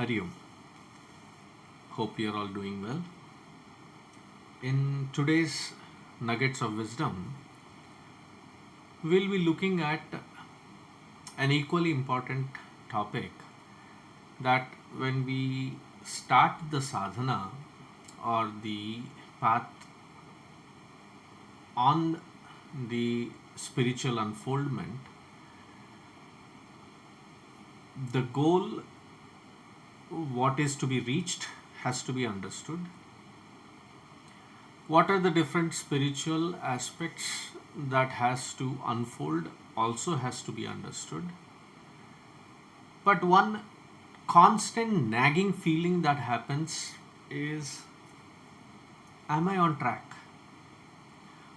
Hari Om. Hope you're all doing well. In today's Nuggets of Wisdom, we'll be looking at an equally important topic that when we start the sadhana or the path on the spiritual unfoldment, the goal, what is to be reached, has to be understood. What are the different spiritual aspects that has to unfold also has to be understood. But one constant nagging feeling that happens is, am I on track?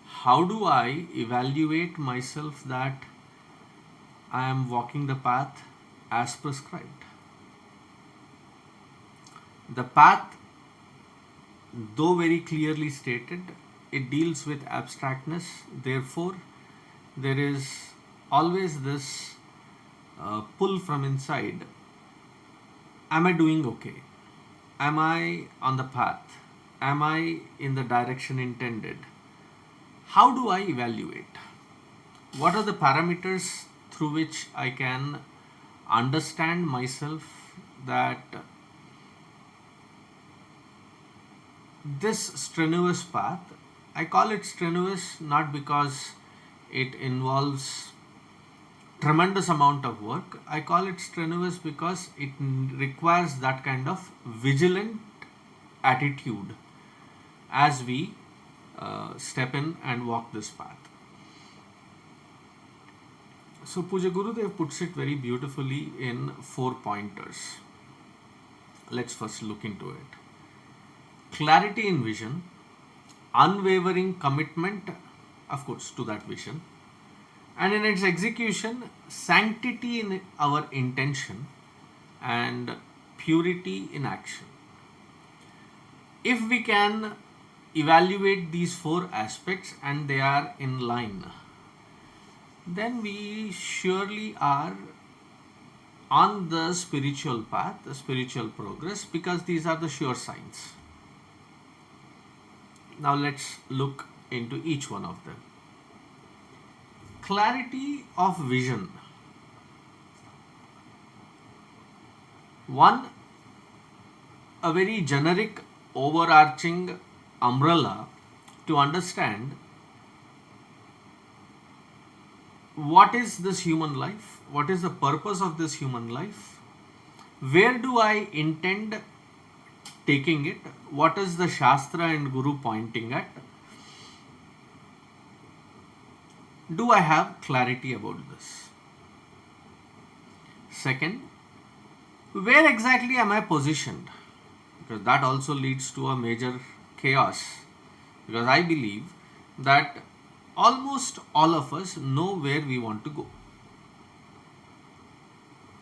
How do I evaluate myself that I am walking the path as prescribed? The path, though very clearly stated, it deals with abstractness. Therefore, there is always this pull from inside. Am I doing okay? Am I on the path? Am I in the direction intended? How do I evaluate? What are the parameters through which I can understand myself that this strenuous path, I call it strenuous not because it involves tremendous amount of work. I call it strenuous because it requires that kind of vigilant attitude as we step in and walk this path. So Puja Gurudev puts it very beautifully in 4 pointers. Let's first look into it. Clarity in vision, unwavering commitment, of course, to that vision, and in its execution, sanctity in our intention and purity in action. If we can evaluate these 4 aspects and they are in line, then we surely are on the spiritual path, the spiritual progress, because these are the sure signs. Now let's look into each one of them. Clarity of vision. One, a very generic overarching umbrella to understand what is this human life, what is the purpose of this human life, where do I intend taking it, what is the Shastra and Guru pointing at, do I have clarity about this? Second, where exactly am I positioned? Because that also leads to a major chaos. Because I believe that almost all of us know where we want to go.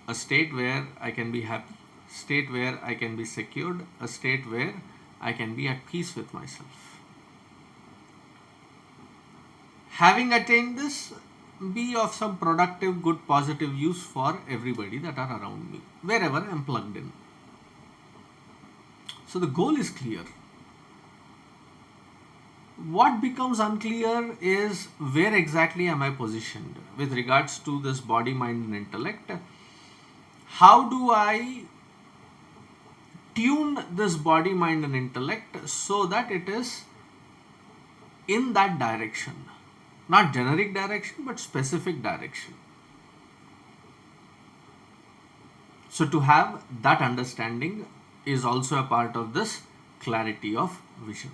A state where I can be happy, state where I can be secured, a state where I can be at peace with myself. Having attained this, be of some productive, good, positive use for everybody that are around me, wherever I am plugged in. So the goal is clear. What becomes unclear is where exactly am I positioned with regards to this body, mind and intellect. How do I tune this body, mind and intellect so that it is in that direction? Not generic direction, but specific direction. So to have that understanding is also a part of this clarity of vision.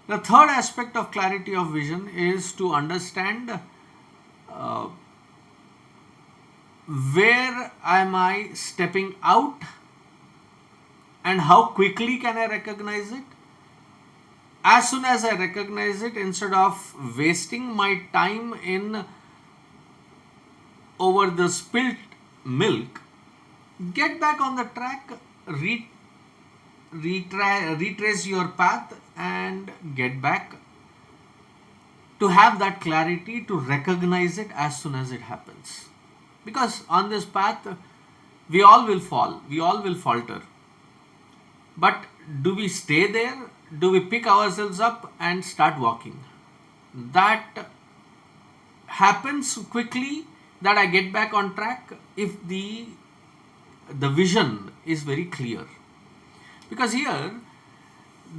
The third aspect of clarity of vision is to understand where am I stepping out and how quickly can I recognize it. As soon as I recognize it, instead of wasting my time in over the spilt milk, get back on the track, retrace your path and get back to have that clarity to recognize it as soon as it happens. Because on this path, We all will fall, we all will falter. But do we stay there? Do we pick ourselves up and start walking? That happens quickly, that I get back on track if the vision is very clear. Because here,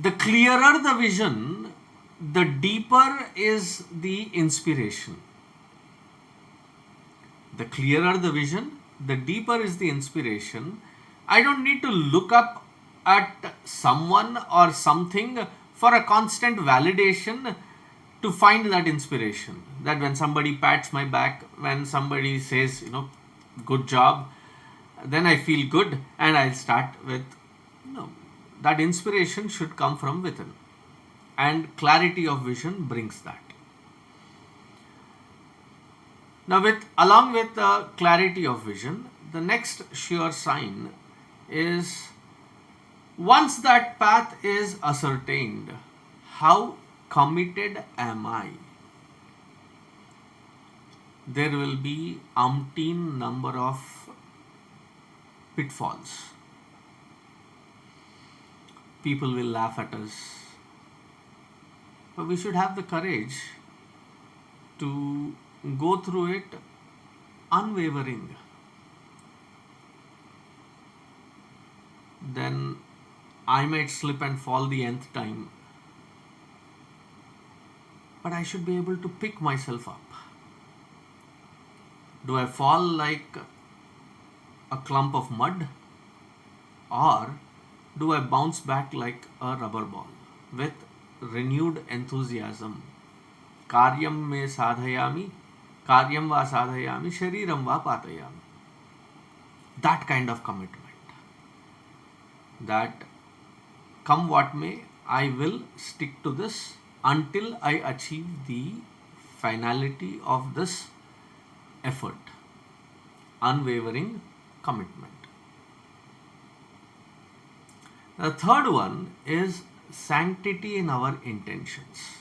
the clearer the vision, the deeper is the inspiration. The clearer the vision, the deeper is the inspiration. I don't need to look up at someone or something for a constant validation to find that inspiration. That when somebody pats my back, when somebody says, good job, then I feel good and I'll start with, that inspiration should come from within. And clarity of vision brings that. Now, along with the clarity of vision, the next sure sign is, once that path is ascertained, how committed am I? There will be umpteen number of pitfalls. People will laugh at us. But we should have the courage to go through it unwavering. Then I might slip and fall the nth time, but I should be able to pick myself up. Do I fall like a clump of mud, or do I bounce back like a rubber ball with renewed enthusiasm? Karyam me sadhayami, karyam va sadhayami, shariram va patayami. That kind of commitment. That come what may, I will stick to this until I achieve the finality of this effort. Unwavering commitment. The third one is sanctity in our intentions.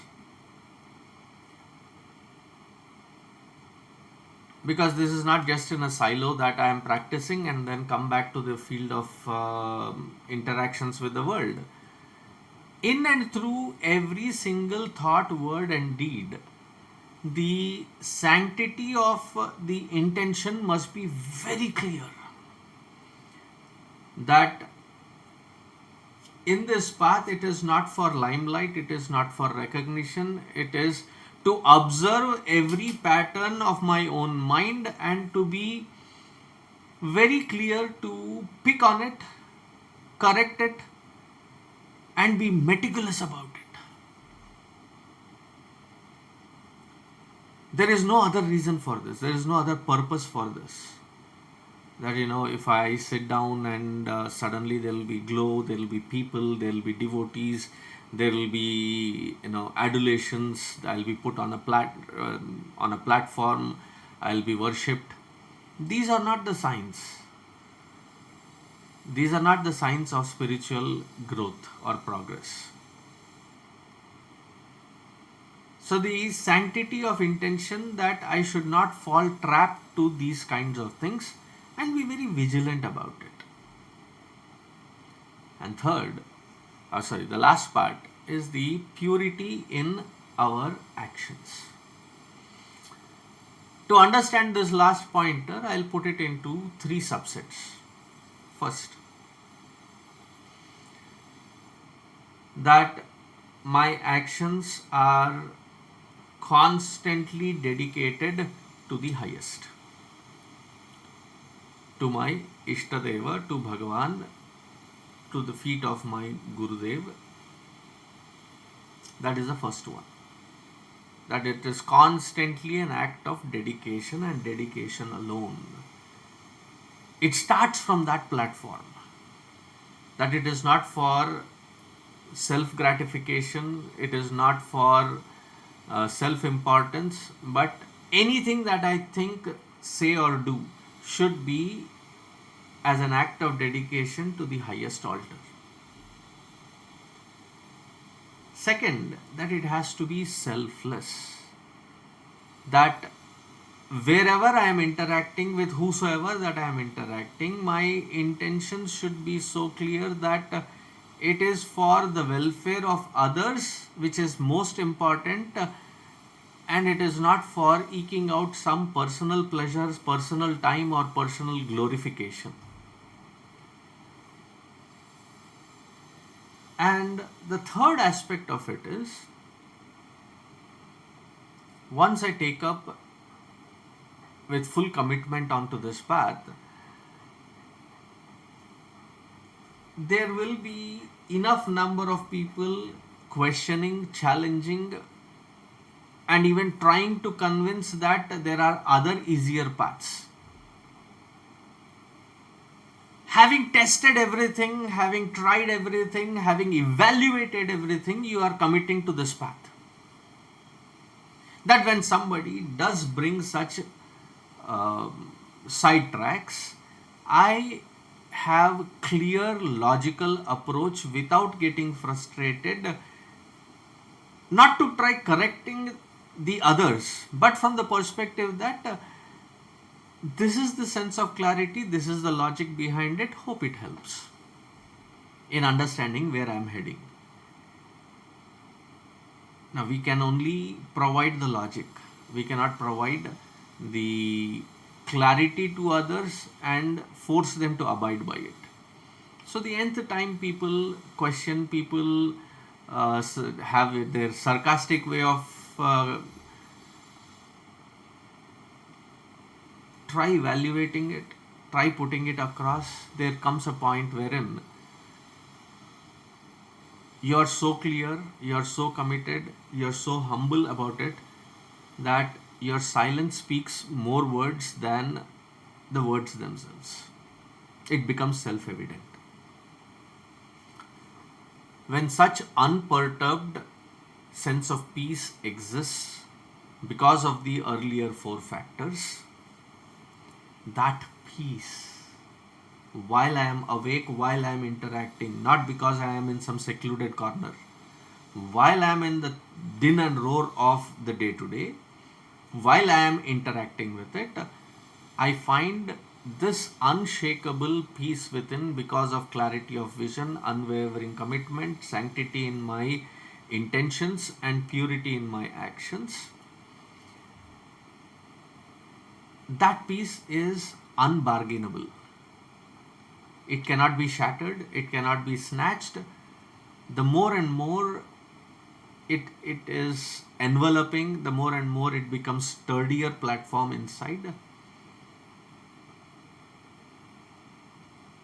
Because this is not just in a silo that I am practicing and then come back to the field of interactions with the world. In and through every single thought, word and deed, the sanctity of the intention must be very clear. That in this path, it is not for limelight, it is not for recognition, it is to observe every pattern of my own mind and to be very clear to pick on it, correct it, and be meticulous about it. There is no other reason for this. There is no other purpose for this. That, if I sit down and suddenly there will be glow, there will be people, there will be devotees, there will be, adulations, I'll be put on a platform, I'll be worshipped. These are not the signs. These are not the signs of spiritual growth or progress. So the sanctity of intention, that I should not fall trapped to these kinds of things and be very vigilant about it. And the last part is the purity in our actions. To understand this last pointer, I'll put it into 3 subsets. First, that my actions are constantly dedicated to the highest, to my Ishtadeva, to Bhagavan, to the feet of my Gurudev. That is the first one. That it is constantly an act of dedication and dedication alone. It starts from that platform. That it is not for self-gratification, it is not for self-importance, but anything that I think, say or do should be as an act of dedication to the highest altar. Second, that it has to be selfless. That wherever I am interacting with whosoever that I am interacting, my intentions should be so clear that it is for the welfare of others, which is most important, and it is not for eking out some personal pleasures, personal time, or personal glorification. And the third aspect of it is, once I take up with full commitment onto this path, there will be enough number of people questioning, challenging, and even trying to convince that there are other easier paths. Having tested everything, having tried everything, having evaluated everything, you are committing to this path. That when somebody does bring such sidetracks, I have clear logical approach without getting frustrated, not to try correcting the others, but from the perspective that this is the sense of clarity, this is the logic behind it, hope it helps in understanding where I am heading. Now we can only provide the logic, we cannot provide the clarity to others and force them to abide by it. So the nth time people question, people have their sarcastic way of try evaluating it, try putting it across. There comes a point wherein you are so clear, you are so committed, you are so humble about it that your silence speaks more words than the words themselves. It becomes self-evident. When such unperturbed sense of peace exists because of the earlier four factors, that peace, while I am awake, while I am interacting, not because I am in some secluded corner, while I am in the din and roar of the day to day, while I am interacting with it, I find this unshakable peace within because of clarity of vision, unwavering commitment, sanctity in my intentions, and purity in my actions. That peace is unbargainable. It cannot be shattered, it cannot be snatched. The more and more it is enveloping, the more and more it becomes sturdier platform inside.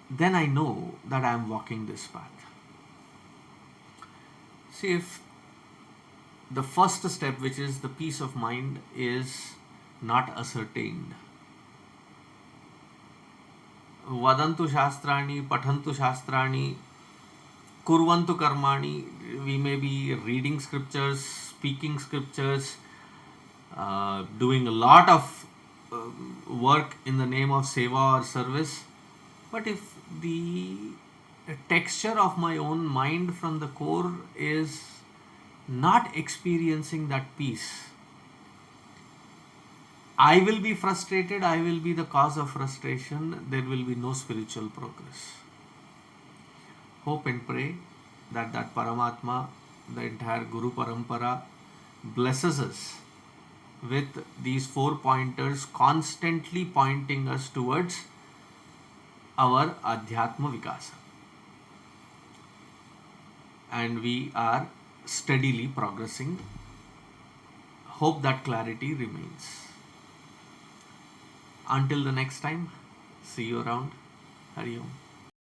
Then I know that I am walking this path. See, if the first step, which is the peace of mind, is not ascertained, vadantu shastrani, pathantu shastrani, kurvantu karmani, we may be reading scriptures, speaking scriptures, doing a lot of work in the name of seva or service, but if the texture of my own mind from the core is not experiencing that peace, I will be frustrated, I will be the cause of frustration, there will be no spiritual progress. Hope and pray that Paramatma, the entire Guru Parampara, blesses us with these 4 pointers, constantly pointing us towards our Adhyatma Vikasa. And we are steadily progressing. Hope that clarity remains. Until the next time, see you around. Hari Om.